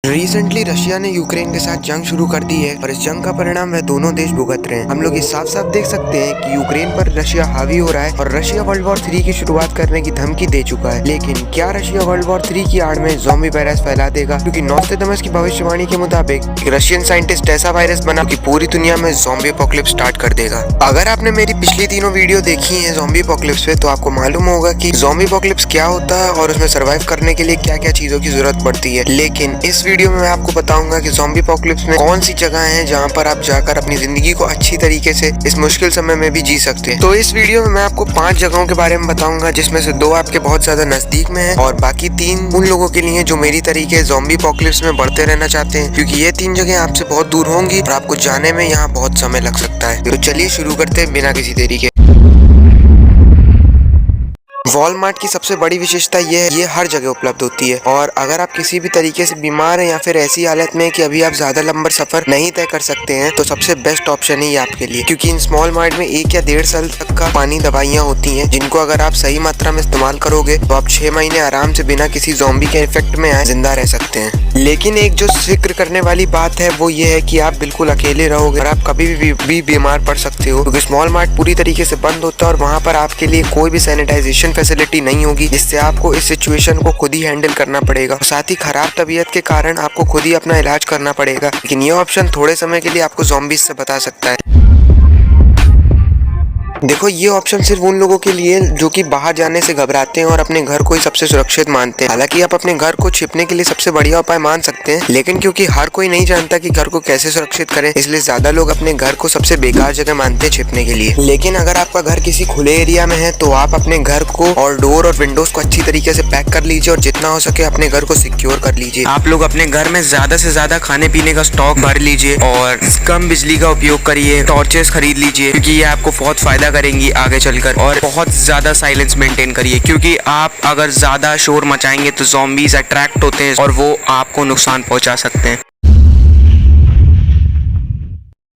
Recently Russia ने Ukraine के साथ जंग शुरू कर दी है और इस जंग का परिणाम वह दोनों देश भुगत रहे हैं। हम लोग ये साफ साफ देख सकते हैं कि यूक्रेन पर रशिया हावी हो रहा है और रशिया वर्ल्ड वॉर 3 की शुरुआत करने की धमकी दे चुका है। लेकिन क्या रशिया वर्ल्ड वॉर 3 की आड़ में ज़ॉम्बी वायरस फैला देगा? क्योंकि नॉस्ट्रेडमस की भविष्यवाणी के मुताबिक एक रशियन साइंटिस्ट ऐसा वायरस बना कि पूरी दुनिया में ज़ॉम्बी एपोकलिप्स स्टार्ट कर देगा। अगर आपने मेरी पिछली तीनों वीडियो देखी है ज़ॉम्बी एपोकलिप्स पे, तो आपको मालूम होगा कि ज़ॉम्बी एपोकलिप्स क्या होता है और उसमें सर्वाइव करने के लिए क्या क्या चीजों की जरूरत पड़ती है। लेकिन इस वीडियो में मैं आपको बताऊंगा कि ज़ॉम्बी एपोकलिप्स में कौन सी जगह हैं जहां पर आप जाकर अपनी जिंदगी को अच्छी तरीके से इस मुश्किल समय में भी जी सकते हैं। तो इस वीडियो में मैं आपको 5 जगहों के बारे में बताऊंगा, जिसमें से 2 आपके बहुत ज्यादा नजदीक में है और बाकी 3 उन लोगों के लिए जो मेरी तरीके ज़ॉम्बी एपोकलिप्स में बढ़ते रहना चाहते हैं, क्योंकि ये 3 जगह आपसे बहुत दूर होंगी और आपको जाने में यहाँ बहुत समय लग सकता है। तो चलिए शुरू करते हैं बिना किसी देरी के। वॉलमार्ट की सबसे बड़ी विशेषता ये हर जगह उपलब्ध होती है और अगर आप किसी भी तरीके से बीमार हैं या फिर ऐसी हालत में कि अभी आप ज्यादा लंबा सफर नहीं तय कर सकते हैं, तो सबसे बेस्ट ऑप्शन है ये आपके लिए। क्योंकि इन स्मॉल मार्ट में 1 या 1.5 साल तक का पानी दवाइयाँ होती हैं, जिनको अगर आप सही मात्रा में इस्तेमाल करोगे तो आप 6 महीने आराम से बिना किसी ज़ॉम्बी के इफेक्ट में आए जिंदा रह सकते हैं। लेकिन एक जो जिक्र करने वाली बात है वो ये है कि आप बिल्कुल अकेले रहोगे और आप कभी भी बीमार पड़ सकते हो, क्योंकि स्मॉल मार्ट पूरी तरीके से बंद होता है और वहाँ पर आपके लिए कोई भी सैनिटाइजेशन फैसिलिटी नहीं होगी, जिससे आपको इस सिचुएशन को खुद ही हैंडल करना पड़ेगा। साथ ही खराब तबीयत के कारण आपको खुद ही अपना इलाज करना पड़ेगा। लेकिन ये ऑप्शन थोड़े समय के लिए आपको ज़ॉम्बीज से बचा सकता है। देखो, ये ऑप्शन सिर्फ उन लोगों के लिए जो कि बाहर जाने से घबराते हैं और अपने घर को ही सबसे सुरक्षित मानते हैं। हालांकि आप अपने घर को छिपने के लिए सबसे बढ़िया उपाय मान सकते हैं, लेकिन क्योंकि हर कोई नहीं जानता कि घर को कैसे सुरक्षित करें, इसलिए ज्यादा लोग अपने घर को सबसे बेकार जगह मानते हैं छिपने के लिए। लेकिन अगर आपका घर किसी खुले एरिया में है तो आप अपने घर को और डोर और विंडोज को अच्छी तरीके से पैक कर लीजिए और जितना हो सके अपने घर को सिक्योर कर लीजिए। आप लोग अपने घर में ज्यादा से ज्यादा खाने पीने का स्टॉक भर लीजिए और कम बिजली का उपयोग करिए। टॉर्चेस खरीद लीजिए, क्योंकि ये आपको बहुत फायदा करेंगी आगे चलकर। और बहुत ज्यादा साइलेंस मेंटेन करिए, क्योंकि आप अगर ज्यादा शोर मचाएंगे तो ज़ॉम्बीज अट्रैक्ट होते हैं और वो आपको नुकसान पहुंचा सकते हैं।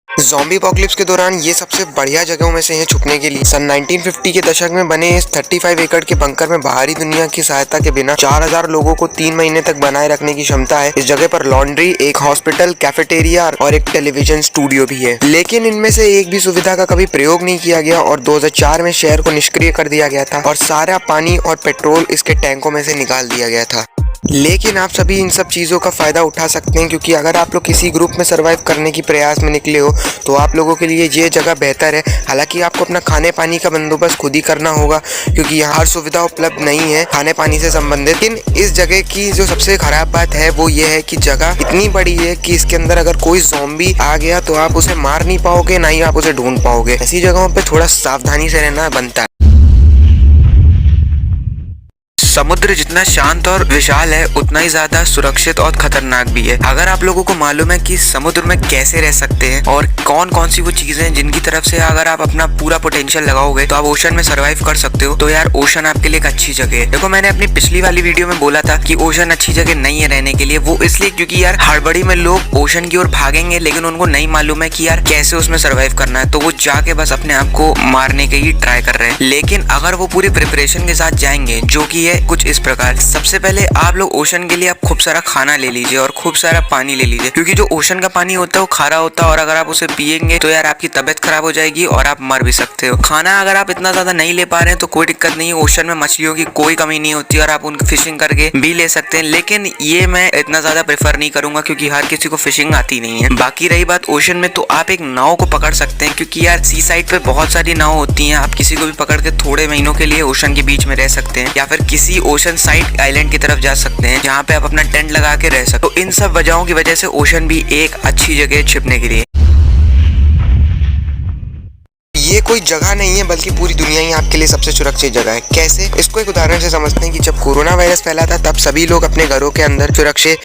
ज़ॉम्बी एपोकलिप्स के दौरान ये सबसे बढ़िया जगहों में से है छुपने के लिए। सन 1950 के दशक में बने इस 35 एकड़ के बंकर में बाहरी दुनिया की सहायता के बिना 4000 लोगों को 3 महीने तक बनाए रखने की क्षमता है। इस जगह पर लॉन्ड्री, एक हॉस्पिटल, कैफेटेरिया और एक टेलीविजन स्टूडियो भी है। लेकिन इनमें से एक भी सुविधा का कभी प्रयोग नहीं किया गया और 2004 में शहर को निष्क्रिय कर दिया गया था और सारा पानी और पेट्रोल इसके टैंकों में से निकाल दिया गया था। लेकिन आप सभी इन सब चीज़ों का फ़ायदा उठा सकते हैं, क्योंकि अगर आप लोग किसी ग्रुप में सर्वाइव करने की प्रयास में निकले हो तो आप लोगों के लिए ये जगह बेहतर है। हालांकि आपको अपना खाने पानी का बंदोबस्त खुद ही करना होगा, क्योंकि यहाँ हर सुविधा उपलब्ध नहीं है खाने पानी से संबंधित। लेकिन इस जगह की जो सबसे खराब बात है वो ये है कि जगह इतनी बड़ी है कि इसके अंदर अगर कोई ज़ॉम्बी आ गया तो आप उसे मार नहीं पाओगे, ना ही आप उसे ढूंढ पाओगे। ऐसी जगहों पर थोड़ा सावधानी से रहना बनता है। समुद्र जितना शांत और विशाल है उतना ही ज्यादा सुरक्षित और खतरनाक भी है। अगर आप लोगों को मालूम है कि समुद्र में कैसे रह सकते हैं और कौन कौन सी वो चीजें हैं जिनकी तरफ से अगर आप अपना पूरा पोटेंशियल लगाओगे तो आप ओशन में सर्वाइव कर सकते हो, तो यार ओशन आपके लिए एक अच्छी जगह है। देखो, मैंने अपनी पिछली वाली वीडियो में बोला था कि ओशन अच्छी जगह नहीं है रहने के लिए। वो इसलिए क्योंकि यार हड़बड़ी में लोग ओशन की ओर भागेंगे, लेकिन उनको नहीं मालूम है कि यार कैसे उसमें सर्वाइव करना है, तो वो जाके बस अपने आप को मारने के ही ट्राई कर रहे हैं। लेकिन अगर वो पूरी प्रिपरेशन के साथ जाएंगे, जो कि है कुछ इस प्रकार, सबसे पहले आप लोग ओशन के लिए आप खूब सारा खाना ले लीजिए और खूब सारा पानी ले लीजिए, क्योंकि जो ओशन का पानी होता है वो खारा होता है और अगर आप उसे पिएंगे तो यार आपकी तबीयत खराब हो जाएगी और आप मर भी सकते हो। खाना अगर आप इतना ज्यादा नहीं ले पा रहे हैं तो कोई दिक्कत नहीं है, ओशन में मछलियों की कोई कमी नहीं होती और आप उनकी फिशिंग करके भी ले सकते हैं। लेकिन ये मैं इतना ज्यादा प्रेफर नहीं करूंगा, क्योंकि हर किसी को फिशिंग आती नहीं है। बाकी रही बात ओशन में, तो आप एक नाव को पकड़ सकते हैं, क्योंकि यार सी साइड पे बहुत सारी नाव होती हैं। आप किसी को भी पकड़ के थोड़े महीनों के लिए ओशन के बीच में रह सकते हैं, या फिर किसी ओशन साइड आइलैंड की तरफ जा सकते हैं जहाँ पे आप अपना टेंट लगा के रह सकते। तो इन सब वजहों की वजह से ओशन भी एक अच्छी जगह है छिपने के लिए। ये कोई जगह नहीं है, बल्कि पूरी दुनिया ही आपके लिए सबसे सुरक्षित जगह है। कैसे? इसको एक उदाहरण से समझते हैं कि जब कोरोना वायरस फैला था तब सभी लोग अपने घरों के अंदर सुरक्षित,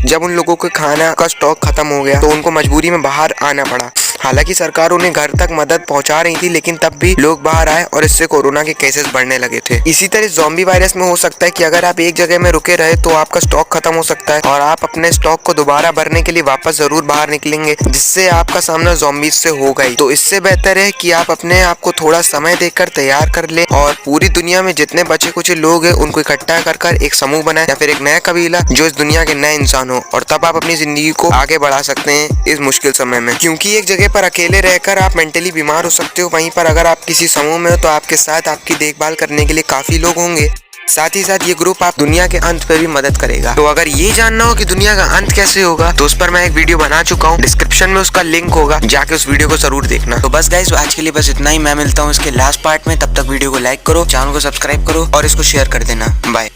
जब उन लोगों के खाना का स्टॉक खत्म हो गया तो उनको मजबूरी में बाहर आना पड़ा। हालांकि सरकार उन्हें घर तक मदद पहुंचा रही थी, लेकिन तब भी लोग बाहर आए और इससे कोरोना के केसेस बढ़ने लगे थे। इसी तरह ज़ॉम्बी वायरस में हो सकता है कि अगर आप एक जगह में रुके रहे तो आपका स्टॉक खत्म हो सकता है और आप अपने स्टॉक को दोबारा भरने के लिए वापस जरूर बाहर निकलेंगे, जिससे आपका सामना ज़ॉम्बीज से होगा ही। तो इससे बेहतर है कि आप अपने आप को थोड़ा समय देकर तैयार कर ले और पूरी दुनिया में जितने बचे कुछ लोग हैं उनको इकट्ठा कर एक समूह बनाए या फिर एक नया कबीला जो इस दुनिया के नए इंसान हो, और तब आप अपनी जिंदगी को आगे बढ़ा सकते हैं इस मुश्किल समय में। क्योंकि एक जगह पर अकेले रहकर आप मेंटली बीमार हो सकते हो, वहीं पर अगर आप किसी समूह में हो तो आपके साथ आपकी देखभाल करने के लिए काफी लोग होंगे। साथ ही साथ ये ग्रुप आप दुनिया के अंत पे भी मदद करेगा। तो अगर ये जानना हो कि दुनिया का अंत कैसे होगा तो उस पर मैं एक वीडियो बना चुका हूँ, डिस्क्रिप्शन में उसका लिंक होगा, जाके उस वीडियो को जरूर देखना। तो बस गाइस आज के लिए बस इतना ही। मैं मिलता हूँ इसके लास्ट पार्ट में, तब तक वीडियो को लाइक करो, चैनल को सब्सक्राइब करो और इसको शेयर कर देना। बाय।